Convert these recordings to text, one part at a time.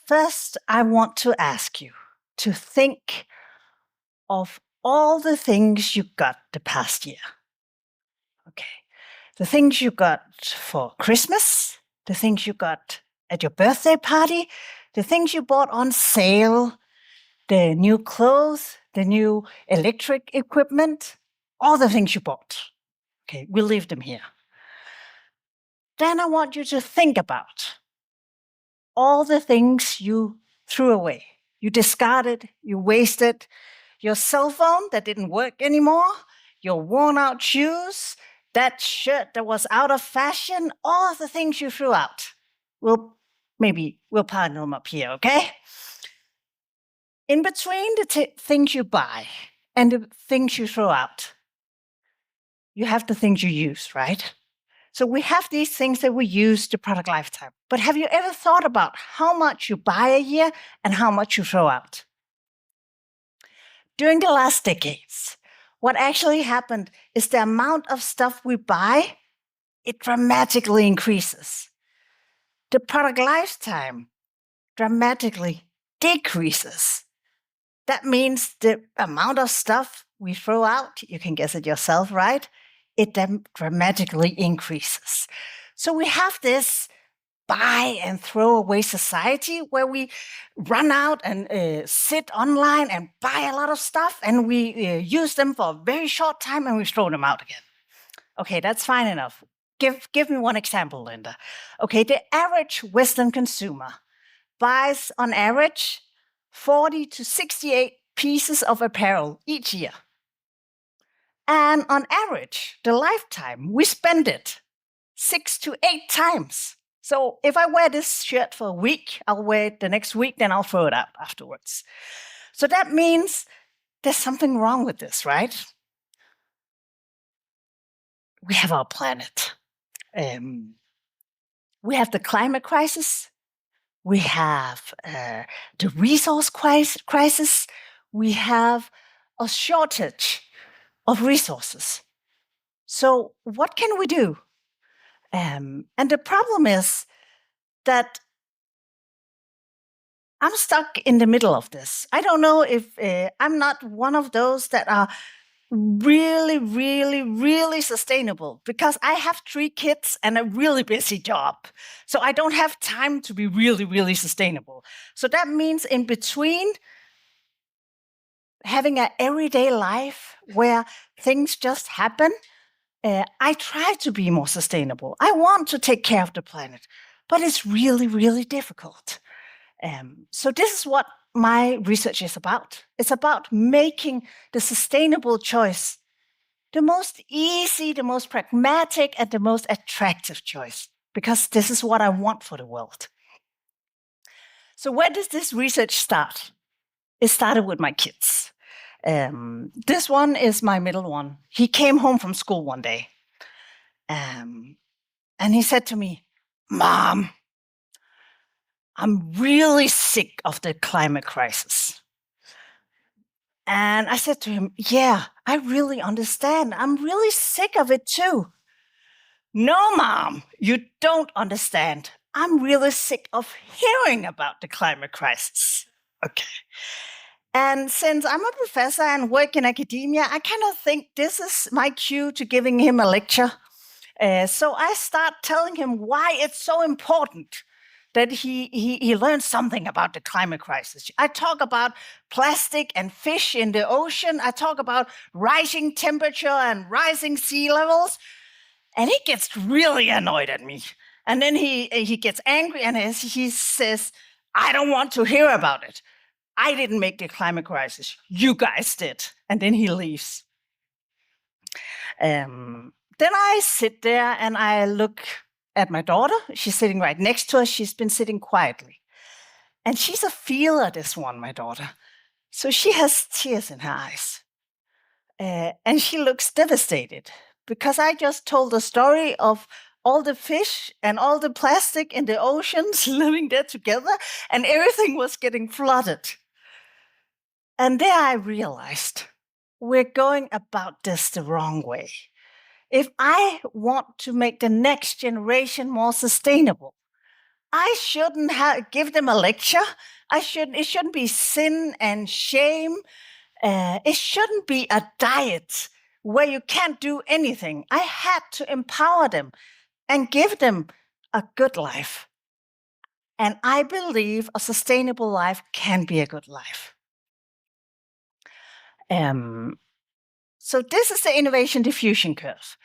First, I want to ask you to think of all the things you got the past year. Okay. The things you got for Christmas, the things you got at your birthday party, the things you bought on sale, the new clothes, the new electric equipment, all the things you bought. Okay, we'll leave them here. Then I want you to think about all the things you threw away. You discarded, you wasted, your cell phone that didn't work anymore, your worn out shoes, that shirt that was out of fashion, all the things you threw out. We'll pile them up here, okay? In between the things you buy and the things you throw out, you have the things you use, right? So we have these things that we use the product lifetime. But have you ever thought about how much you buy a year and how much you throw out? During the last decades, what actually happened is the amount of stuff we buy, it dramatically increases. The product lifetime dramatically decreases. That means the amount of stuff we throw out, you can guess it yourself, right? It dramatically increases. So we have this buy and throw away society where we run out and sit online and buy a lot of stuff and we use them for a very short time and we throw them out again. Okay, that's fine enough. Give me one example, Linda. Okay, the average Western consumer buys on average 40 to 68 pieces of apparel each year. And on average, the lifetime, we spend it 6 to 8 times. So if I wear this shirt for a week, I'll wear it the next week, then I'll throw it out afterwards. So that means there's something wrong with this, right? We have our planet. We have the climate crisis. We have the resource crisis. We have a shortage of resources. So what can we do? And the problem is that I'm stuck in the middle of this. I don't know if I'm not one of those that are really, really, really sustainable because I have 3 kids and a really busy job. So I don't have time to be really, really sustainable. So that means in between having an everyday life where things just happen, I try to be more sustainable. I want to take care of the planet, but it's really, really difficult. So this is what my research is about. It's about making the sustainable choice the most easy, the most pragmatic, and the most attractive choice, because this is what I want for the world. So where does this research start? It started with my kids. This one is my middle one. He came home from school one day and he said to me, "Mom, I'm really sick of the climate crisis." And I said to him, "Yeah, I really understand. I'm really sick of it too." "No, Mom, you don't understand. I'm really sick of hearing about the climate crisis." Okay. And since I'm a professor and work in academia, I kind of think this is my cue to giving him a lecture. So I start telling him why it's so important that he learns something about the climate crisis. I talk about plastic and fish in the ocean. I talk about rising temperature and rising sea levels. And he gets really annoyed at me. And then he gets angry and he says, "I don't want to hear about it. I didn't make the climate crisis. You guys did." And then he leaves. Then I sit there and I look at my daughter. She's sitting right next to us. She's been sitting quietly. And she's a feeler, this one, my daughter. So she has tears in her eyes. And she looks devastated because I just told the story of all the fish and all the plastic in the oceans living there together, and everything was getting flooded. And there I realized we're going about this the wrong way. If I want to make the next generation more sustainable, I shouldn't give them a lecture. It shouldn't be sin and shame. It shouldn't be a diet where you can't do anything. I had to empower them and give them a good life. And I believe a sustainable life can be a good life. So this is the innovation diffusion curve.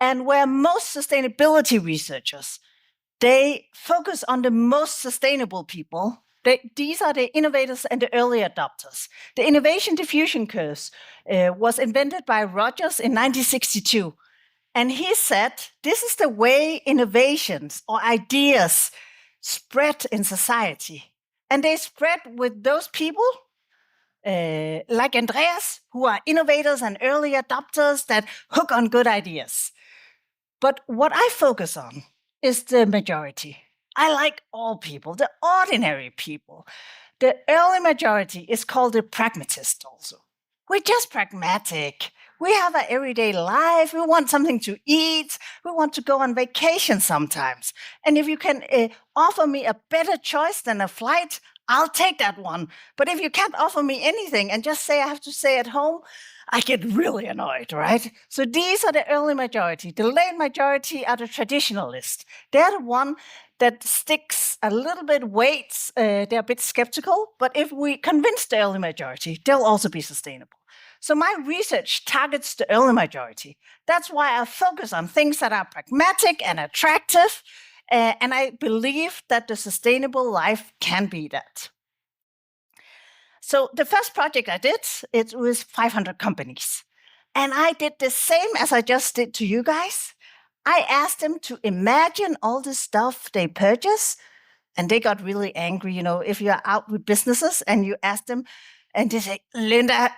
And where most sustainability researchers, they focus on the most sustainable people. These are the innovators and the early adopters. The innovation diffusion curve was invented by Rogers in 1962. And he said, this is the way innovations or ideas spread in society. And they spread with those people like Andreas, who are innovators and early adopters that hook on good ideas. But what I focus on is the majority. I like all people, the ordinary people. The early majority is called the pragmatist also. We're just pragmatic. We have an everyday life. We want something to eat. We want to go on vacation sometimes. And if you can offer me a better choice than a flight, I'll take that one. But if you can't offer me anything and just say I have to stay at home, I get really annoyed, right? So these are the early majority. The late majority are the traditionalists. They're the one that sticks a little bit weights. They're a bit skeptical, but if we convince the early majority, they'll also be sustainable. So my research targets the early majority. That's why I focus on things that are pragmatic and attractive, and I believe that the sustainable life can be that. So the first project I did, it was 500 companies. And I did the same as I just did to you guys. I asked them to imagine all the stuff they purchase. And they got really angry, if you're out with businesses and you ask them, and they say, Linda,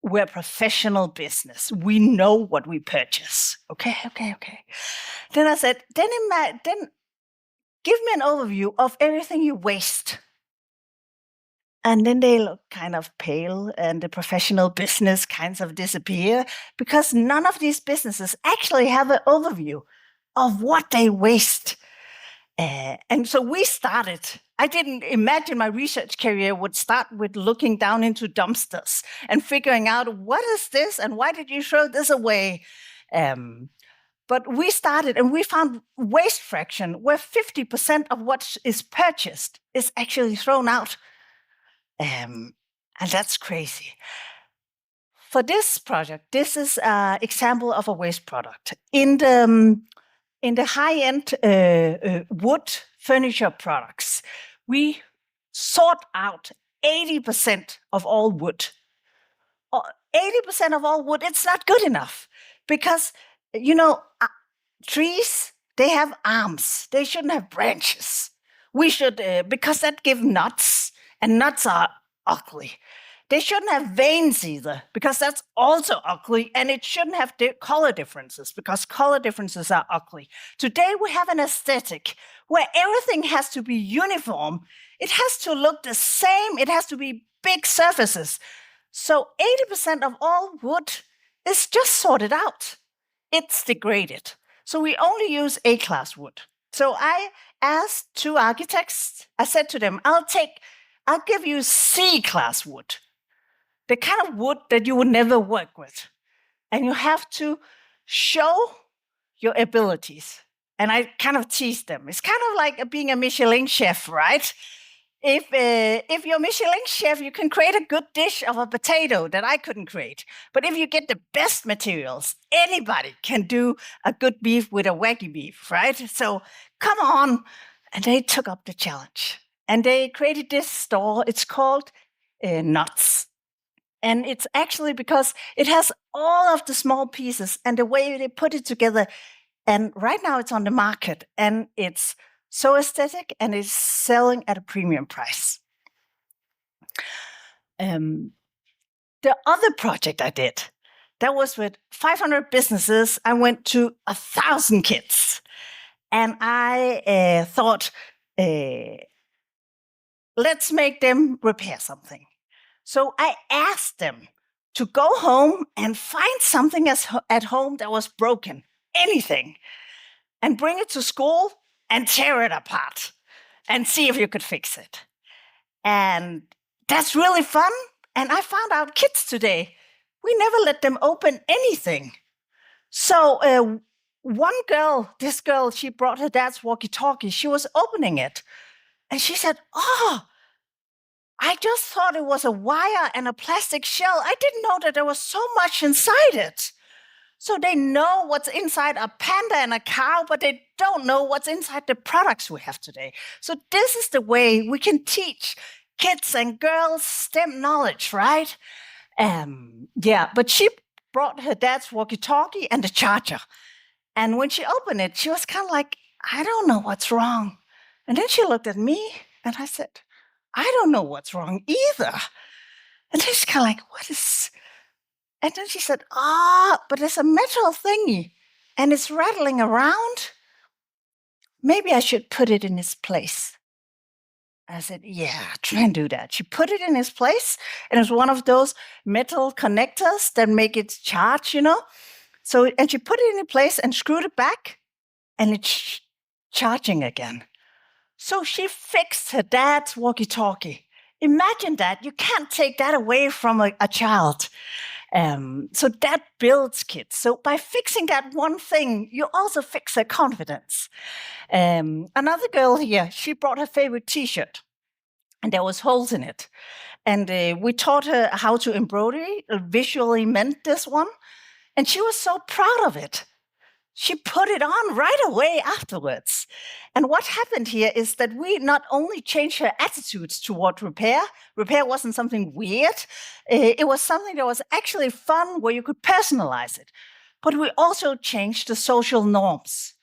we're a professional business. We know what we purchase. Okay. Then I said, then give me an overview of everything you waste. And then they look kind of pale and the professional business kinds of disappear because none of these businesses actually have an overview of what they waste. And so we started. I didn't imagine my research career would start with looking down into dumpsters and figuring out what is this and why did you throw this away? But we started and we found waste fraction where 50% of what is purchased is actually thrown out. And that's crazy. For this project, this is an example of a waste product. In the high-end wood furniture products, we sort out 80% of all wood. 80% of all wood, it's not good enough because, trees, they have arms. They shouldn't have branches. We should, because that gives nuts, and nuts are ugly. They shouldn't have veins either, because that's also ugly, and it shouldn't have color differences, because color differences are ugly. Today we have an aesthetic where everything has to be uniform. It has to look the same. It has to be big surfaces. So 80% of all wood is just sorted out. It's degraded. So we only use A-class wood. So I asked 2 architects, I said to them, I'll give you C-class wood, the kind of wood that you would never work with. And you have to show your abilities. And I kind of teased them. It's kind of like being a Michelin chef, right? If you're a Michelin chef, you can create a good dish of a potato that I couldn't create. But if you get the best materials, anybody can do a good beef with a Wagyu beef, right? So come on. And they took up the challenge. And they created this store. It's called Nuts. And it's actually because it has all of the small pieces and the way they put it together. And right now it's on the market and it's so aesthetic and it's selling at a premium price. The other project I did, that was with 500 businesses. I went to 1,000 kids. And I thought, let's make them repair something. So I asked them to go home and find something at home that was broken, anything, and bring it to school and tear it apart. and see if you could fix it. And that's really fun. And I found out kids today, we never let them open anything. So one girl, this girl, she brought her dad's walkie-talkie. She was opening it. And she said, "Oh, I just thought it was a wire and a plastic shell. I didn't know that there was so much inside it." So they know what's inside a panda and a cow, but they don't know what's inside the products we have today. So this is the way we can teach kids and girls STEM knowledge, right? But she brought her dad's walkie-talkie and the charger. And when she opened it, she was kind of like, "I don't know what's wrong." And then she looked at me and I said, "I don't know what's wrong either." And then she's kind of like, "What is..." And then she said, "But there's a metal thingy and it's rattling around. Maybe I should put it in its place." I said, "Yeah, try and do that." She put it in its place, and it was one of those metal connectors that make it charge, and she put it in place and screwed it back, and it's charging again. So she fixed her dad's walkie-talkie. Imagine that. You can't take that away from a child. So that builds kids. So by fixing that one thing, you also fix their confidence. Another girl here, she brought her favorite T-shirt, and there was holes in it. And we taught her how to embroidery, visually meant this one, and she was so proud of it. She put it on right away afterwards. And what happened here is that we not only changed her attitudes toward repair. Repair wasn't something weird. It was something that was actually fun, where you could personalize it. But we also changed the social norms.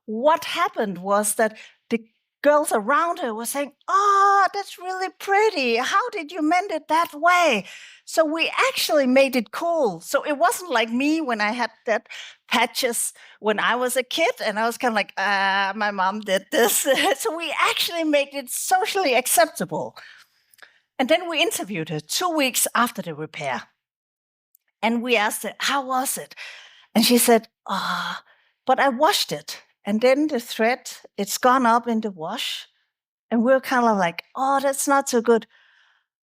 What happened was that the girls around her were saying, "Oh, that's really pretty. How did you mend it that way?" So we actually made it cool. So it wasn't like me when I had that patches when I was a kid, and I was kind of like, my mom did this. So we actually made it socially acceptable. And then we interviewed her 2 weeks after the repair. And we asked her, "How was it?" And she said, "But I washed it. And then the thread, it's gone up in the wash." And we're kind of like, "Oh, that's not so good."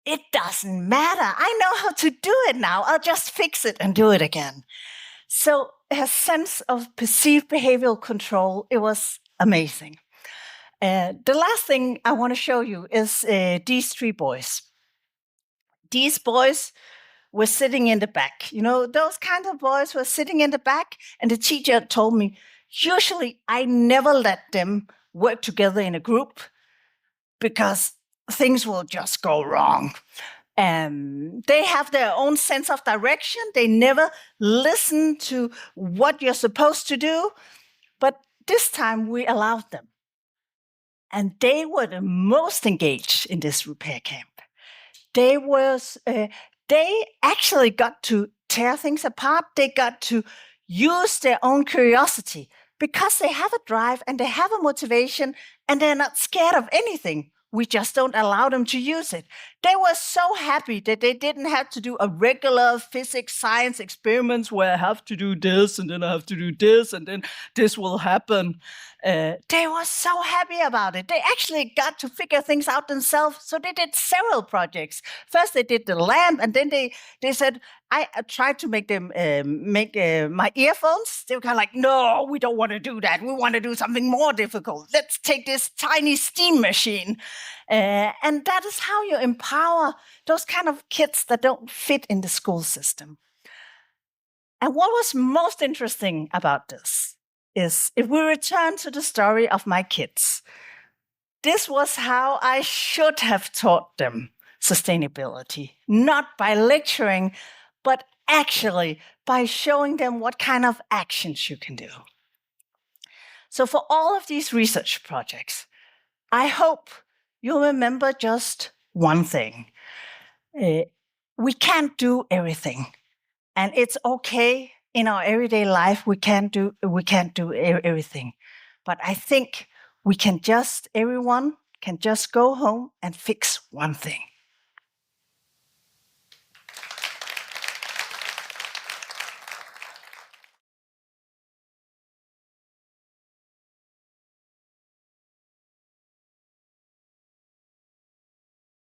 "It doesn't matter. I know how to do it now. I'll just fix it and do it again." So her sense of perceived behavioral control, it was amazing. The last thing I want to show you is these 3 boys. These boys were sitting in the back. Those kind of boys were sitting in the back, and the teacher told me, usually I never let them work together in a group because things will just go wrong. They have their own sense of direction. They never listen to what you're supposed to do. But this time we allowed them. And they were the most engaged in this repair camp. They actually got to tear things apart. They got to use their own curiosity because they have a drive and they have a motivation and they're not scared of anything. We just don't allow them to use it. They were so happy that they didn't have to do a regular physics, science experiments where I have to do this and then I have to do this and then this will happen. They were so happy about it. They actually got to figure things out themselves. So they did several projects. First, they did the lamp, and then they said, I tried to make them make my earphones. They were kind of like, "No, we don't want to do that. We want to do something more difficult. Let's take this tiny steam machine." And that is how you empower those kind of kids that don't fit in the school system. And what was most interesting about this is, if we return to the story of my kids, this was how I should have taught them sustainability, not by lecturing, but actually by showing them what kind of actions you can do. So for all of these research projects, I hope you'll remember just one thing. We can't do everything, and it's okay. In our everyday life, we can't do everything. But I think everyone can just go home and fix one thing.